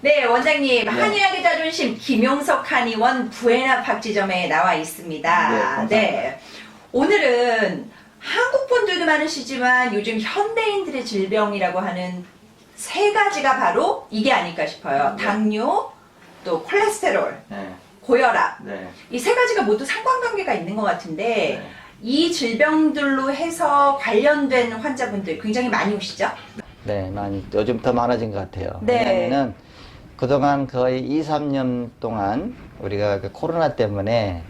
네, 원장님, 네. 한의학의 자존심 김용석 한의원 부에나 박지점에 나와 네, 있습니다. 감사합니다. 네, 오늘은 한국 분들도 많으시지만 요즘 현대인들의 질병이라고 하는 세 가지가 바로 이게 아닐까 싶어요. 네. 당뇨, 또 콜레스테롤, 네. 고혈압. 네. 이 세 가지가 모두 상관관계가 있는 것 같은데 네. 이 질병들로 해서 관련된 환자분들 굉장히 많이 오시죠? 네, 많이 요즘 더 많아진 것 같아요. 네. 왜냐면은 그동안 거의 2, 3년 동안 우리가 그 코로나 때문에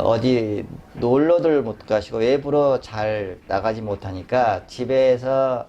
어디 놀러들 못 가시고 외부로 잘 나가지 못하니까 집에서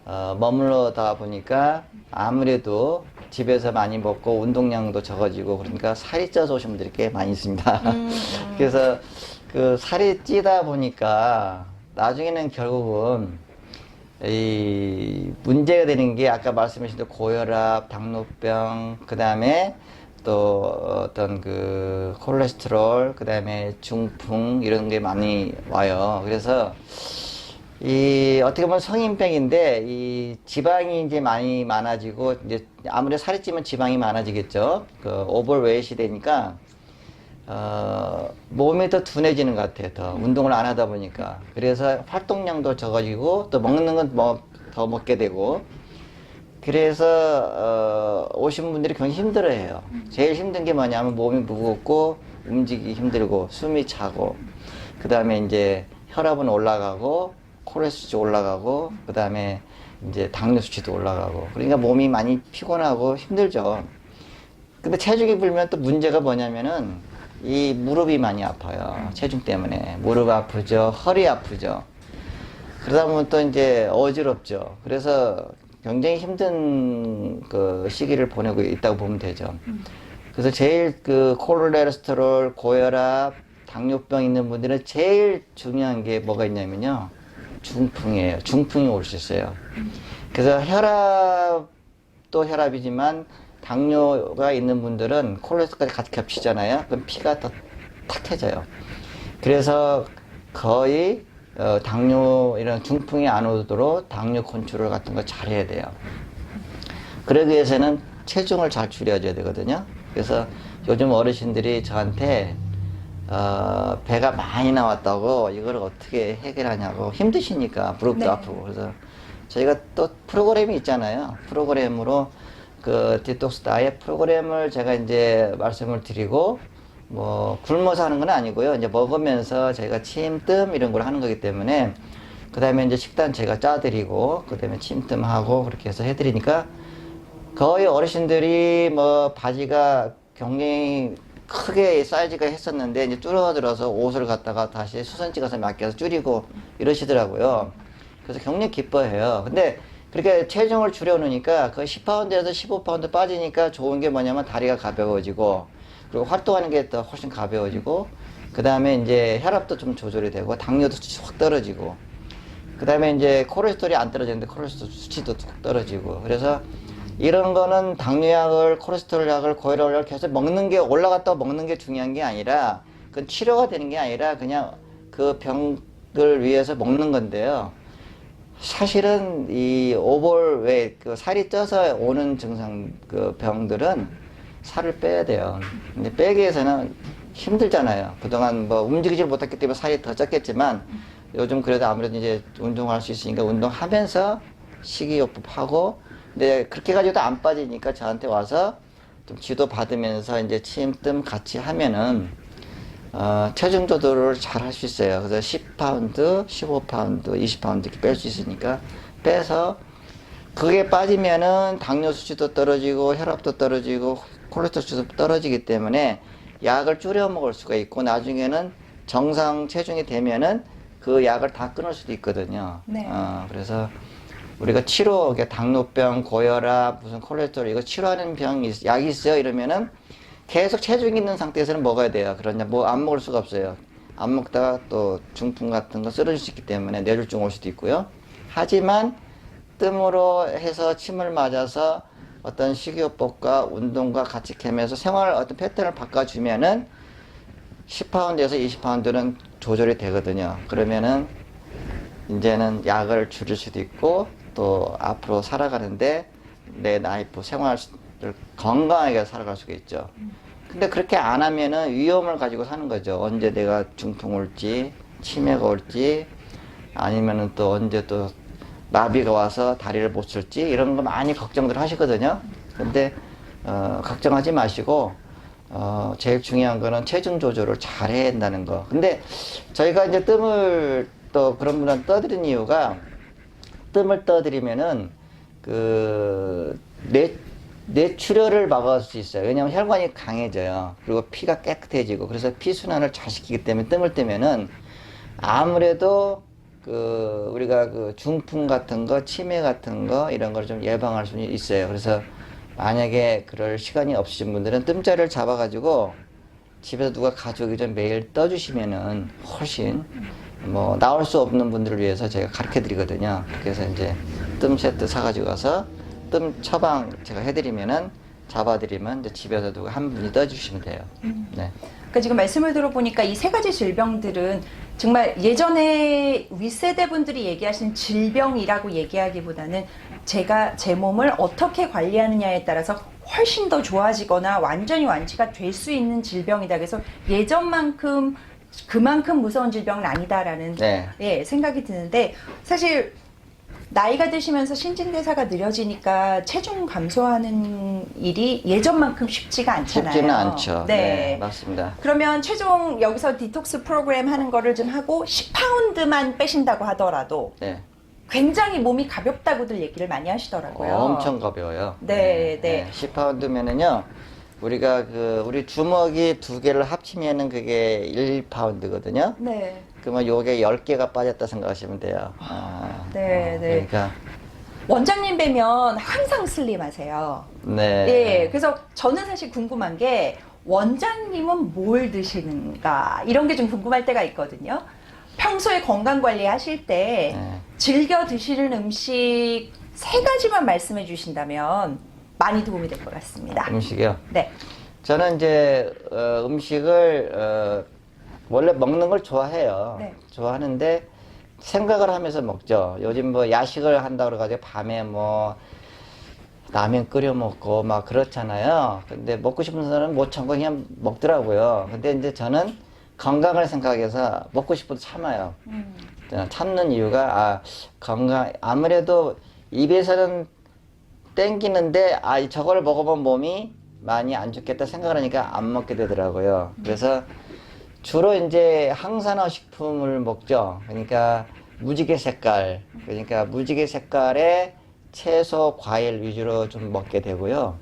머물러다 보니까 아무래도 집에서 많이 먹고 운동량도 적어지고 그러니까 살이 쪄서 오신 분들이 꽤 많이 있습니다. 그래서 그 살이 찌다 보니까 나중에는 결국은 이 문제가 되는 게 아까 말씀하신 대로 고혈압, 당뇨병, 그 다음에 또 어떤 그 콜레스테롤, 그 다음에 중풍 이런 게 많이 와요. 그래서 이 어떻게 보면 성인병인데 이 지방이 이제 많이 많아지고 이제 아무래도 살이 찌면 지방이 많아지겠죠. 그 오버웨이트 되니까 몸이 더 둔해지는 것 같아요. 더 운동을 안 하다 보니까. 그래서 활동량도 적어지고 또 먹는 건 뭐 더 먹게 되고. 그래서 오신 분들이 굉장히 힘들어해요. 제일 힘든 게 뭐냐면 몸이 무겁고 움직이기 힘들고 숨이 차고 그 다음에 이제 혈압은 올라가고 콜레스테롤 올라가고 그 다음에 이제 당뇨 수치도 올라가고 그러니까 몸이 많이 피곤하고 힘들죠. 근데 체중이 불면 또 문제가 뭐냐면은 이 무릎이 많이 아파요. 체중 때문에 무릎 아프죠, 허리 아프죠. 그러다 보면 또 이제 어지럽죠. 그래서 굉장히 힘든 그 시기를 보내고 있다고 보면 되죠. 그래서 제일 그 콜레스테롤, 고혈압, 당뇨병 있는 분들은 제일 중요한 게 뭐가 있냐면요. 중풍이에요. 중풍이 올 수 있어요. 그래서 혈압도 혈압이지만 당뇨가 있는 분들은 콜레스테롤까지 같이 겹치잖아요. 그럼 피가 더 탁해져요. 그래서 거의 당뇨 이런 중풍이 안 오도록 당뇨 컨트롤 같은 거 잘 해야 돼요. 그러기 위해서는 체중을 잘 줄여줘야 되거든요. 그래서 요즘 어르신들이 저한테 배가 많이 나왔다고 이걸 어떻게 해결하냐고 힘드시니까 무릎도 네. 아프고 그래서 저희가 또 프로그램이 있잖아요. 프로그램으로 그 디톡스 다이어트 프로그램을 제가 이제 말씀을 드리고 뭐 굶어서 하는 건 아니고요. 이제 먹으면서 저희가 침뜸 이런 걸 하는 거기 때문에 그 다음에 이제 식단 제가 짜드리고 그 다음에 침뜸하고 그렇게 해서 해드리니까 거의 어르신들이 뭐 바지가 굉장히 크게 사이즈가 했었는데 이제 줄어들어서 옷을 갖다가 다시 수선 찍어서 맡겨서 줄이고 이러시더라고요. 그래서 굉장히 기뻐해요. 근데 그렇게 체중을 줄여놓으니까 그 10파운드에서 15파운드 빠지니까 좋은 게 뭐냐면 다리가 가벼워지고 그리고 활동하는 게 더 훨씬 가벼워지고 그 다음에 이제 혈압도 좀 조절이 되고 당뇨도 수치 확 떨어지고 그 다음에 이제 콜레스테롤이 안 떨어지는데 콜레스테롤 수치도 툭 떨어지고 그래서 이런 거는 당뇨약을 콜레스테롤 약을 고혈압 약을 계속 먹는 게 올라갔다고 먹는 게 중요한 게 아니라 그건 치료가 되는 게 아니라 그냥 그 병을 위해서 먹는 건데요. 사실은 이 오버웨이트 그 살이 쪄서 오는 증상 그 병들은 살을 빼야 돼요. 근데 빼기 위해서는 힘들잖아요. 그동안 뭐 움직이질 못했기 때문에 살이 더 쪘겠지만 요즘 그래도 아무래도 이제 운동할 수 있으니까 운동하면서 식이요법하고 근데 그렇게 가지고도 안 빠지니까 저한테 와서 좀 지도 받으면서 이제 침뜸 같이 하면은 체중 조절을 잘 할 수 있어요. 그래서 10파운드, 15파운드, 20파운드 이렇게 뺄 수 있으니까 빼서 그게 빠지면은 당뇨 수치도 떨어지고 혈압도 떨어지고 콜레스테롤 수치도 떨어지기 때문에 약을 줄여 먹을 수가 있고 나중에는 정상 체중이 되면은 그 약을 다 끊을 수도 있거든요. 네. 그래서 우리가 치료, 당뇨병, 고혈압, 무슨 콜레스테롤 이거 치료하는 약이 있어요 이러면은 계속 체중이 있는 상태에서는 먹어야 돼요. 그러냐 뭐 안 먹을 수가 없어요. 안 먹다가 또 중풍 같은 거 쓰러질 수 있기 때문에 뇌졸중 올 수도 있고요. 하지만 뜸으로 해서 침을 맞아서 어떤 식이요법과 운동과 같이 겸해서 생활 어떤 패턴을 바꿔주면은 10파운드에서 20파운드는 조절이 되거든요. 그러면은 이제는 약을 줄일 수도 있고 또 앞으로 살아가는데 내 라이프 생활 건강하게 살아갈 수가 있죠. 근데 그렇게 안 하면은 위험을 가지고 사는 거죠. 언제 내가 중풍 올지, 치매가 올지, 아니면은 또 언제 또 나비가 와서 다리를 못 쓸지, 이런 거 많이 걱정들 하시거든요. 근데, 걱정하지 마시고, 제일 중요한 거는 체중 조절을 잘 해야 한다는 거. 근데 저희가 이제 뜸을 또 그런 분한테 떠드린 이유가, 뜸을 떠드리면은 뇌출혈을 막을 수 있어요. 왜냐하면 혈관이 강해져요. 그리고 피가 깨끗해지고, 그래서 피순환을 잘 시키기 때문에 뜸을 뜨면은 아무래도 우리가 중풍 같은 거, 치매 같은 거, 이런 걸 좀 예방할 수 있어요. 그래서 만약에 그럴 시간이 없으신 분들은 뜸자리를 잡아가지고 집에서 누가 가져오기 전 매일 떠주시면은 훨씬 나올 수 없는 분들을 위해서 제가 가르쳐 드리거든요. 그래서 이제 뜸 세트 사가지고 가서 뜸 처방 제가 해드리면은 잡아드리면 이제 집에서 누가 한 분이 떠주시면 돼요. 네. 그러니까 지금 말씀을 들어보니까 이 세 가지 질병들은 정말 예전에 윗세대 분들이 얘기하신 질병이라고 얘기하기보다는 제가 제 몸을 어떻게 관리하느냐에 따라서 훨씬 더 좋아지거나 완전히 완치가 될 수 있는 질병이다. 그래서 예전만큼 그만큼 무서운 질병은 아니다라는 네. 예, 생각이 드는데, 사실 나이가 드시면서 신진대사가 느려지니까 체중 감소하는 일이 예전만큼 쉽지가 않잖아요. 쉽지는 않죠. 네. 네, 맞습니다. 그러면 최종 여기서 디톡스 프로그램 하는 거를 좀 하고 10파운드만 빼신다고 하더라도 네. 굉장히 몸이 가볍다고들 얘기를 많이 하시더라고요. 엄청 가벼워요. 네, 네. 10파운드면은요, 우리가 우리 주먹이 두 개를 합치면은 그게 1파운드거든요. 네. 그러면 요게 10개가 빠졌다 생각하시면 돼요. 네, 네. 그러니까, 원장님 뵈면 항상 슬림하세요. 네. 네. 그래서 저는 사실 궁금한 게 원장님은 뭘 드시는가 이런 게 좀 궁금할 때가 있거든요. 평소에 건강 관리 하실 때 네. 즐겨 드시는 음식 3가지만 말씀해 주신다면 많이 도움이 될 것 같습니다. 음식이요? 네. 저는 이제, 음식을, 원래 먹는 걸 좋아해요. 네. 좋아하는데, 생각을 하면서 먹죠. 요즘 야식을 한다고 그래가지고 밤에 라면 끓여 먹고 막 그렇잖아요. 근데 먹고 싶은 사람은 못 참고 그냥 먹더라고요. 근데 이제 저는 건강을 생각해서 먹고 싶어도 참아요. 참는 이유가, 아무래도 입에서는 땡기는데, 저걸 먹으면 몸이 많이 안 좋겠다 생각을 하니까 안 먹게 되더라고요. 그래서 주로 이제 항산화 식품을 먹죠. 그러니까 무지개 색깔, 그러니까 무지개 색깔의 채소, 과일 위주로 좀 먹게 되고요.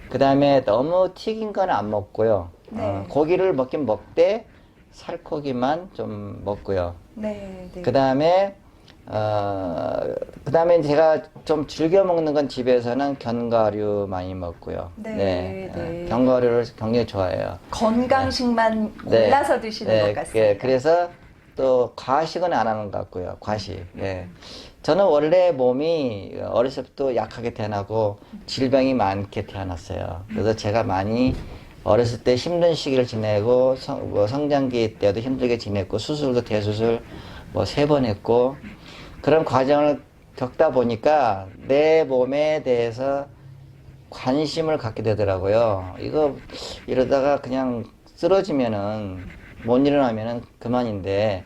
그 다음에 너무 튀긴 건 안 먹고요. 네. 고기를 먹긴 먹되 살코기만 좀 먹고요. 네. 네. 그 다음에 제가 좀 즐겨 먹는 건 집에서는 견과류 많이 먹고요. 네, 네. 견과류를 굉장히 좋아해요. 건강식만 네. 골라서 드시는 네, 것 같습니다. 예, 그래서 또 과식은 안 하는 것 같고요. 과식. 예. 저는 원래 몸이 어렸을 때부터 약하게 태어나고 질병이 많게 태어났어요. 그래서 제가 많이 어렸을 때 힘든 시기를 지내고 성장기 때도 힘들게 지냈고 수술도 대수술 3번 했고 그런 과정을 겪다 보니까 내 몸에 대해서 관심을 갖게 되더라고요. 이러다가 그냥 쓰러지면은 못 일어나면은 그만인데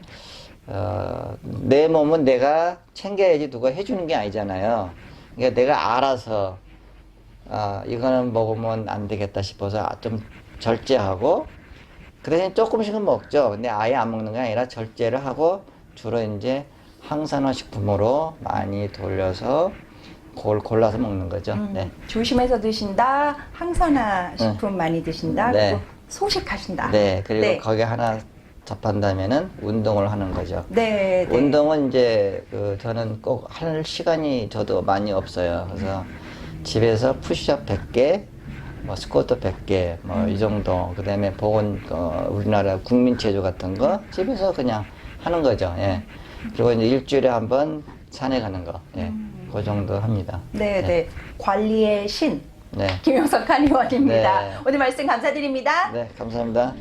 내 몸은 내가 챙겨야지 누가 해주는 게 아니잖아요. 그러니까 내가 알아서 이거는 먹으면 안 되겠다 싶어서 좀 절제하고 그 대신 조금씩은 먹죠. 근데 아예 안 먹는 게 아니라 절제를 하고 주로 이제 항산화 식품으로 많이 돌려서 골라서 먹는 거죠. 네. 조심해서 드신다, 항산화 식품 많이 드신다, 네. 그리고 소식하신다. 네, 그리고 네. 거기에 하나 접한다면은 운동을 하는 거죠. 네, 네. 운동은 이제 저는 꼭 할 시간이 저도 많이 없어요. 그래서 집에서 푸시업 100개, 스쿼트 100개, 이 정도. 그 다음에 우리나라 국민체조 같은 거 집에서 그냥 하는 거죠. 예. 그리고 이제 일주일에 한 번 산에 가는 거. 예. 그 정도 합니다. 네, 네. 관리의 신. 네. 김영석 한의원입니다. 네. 오늘 말씀 감사드립니다. 네, 감사합니다.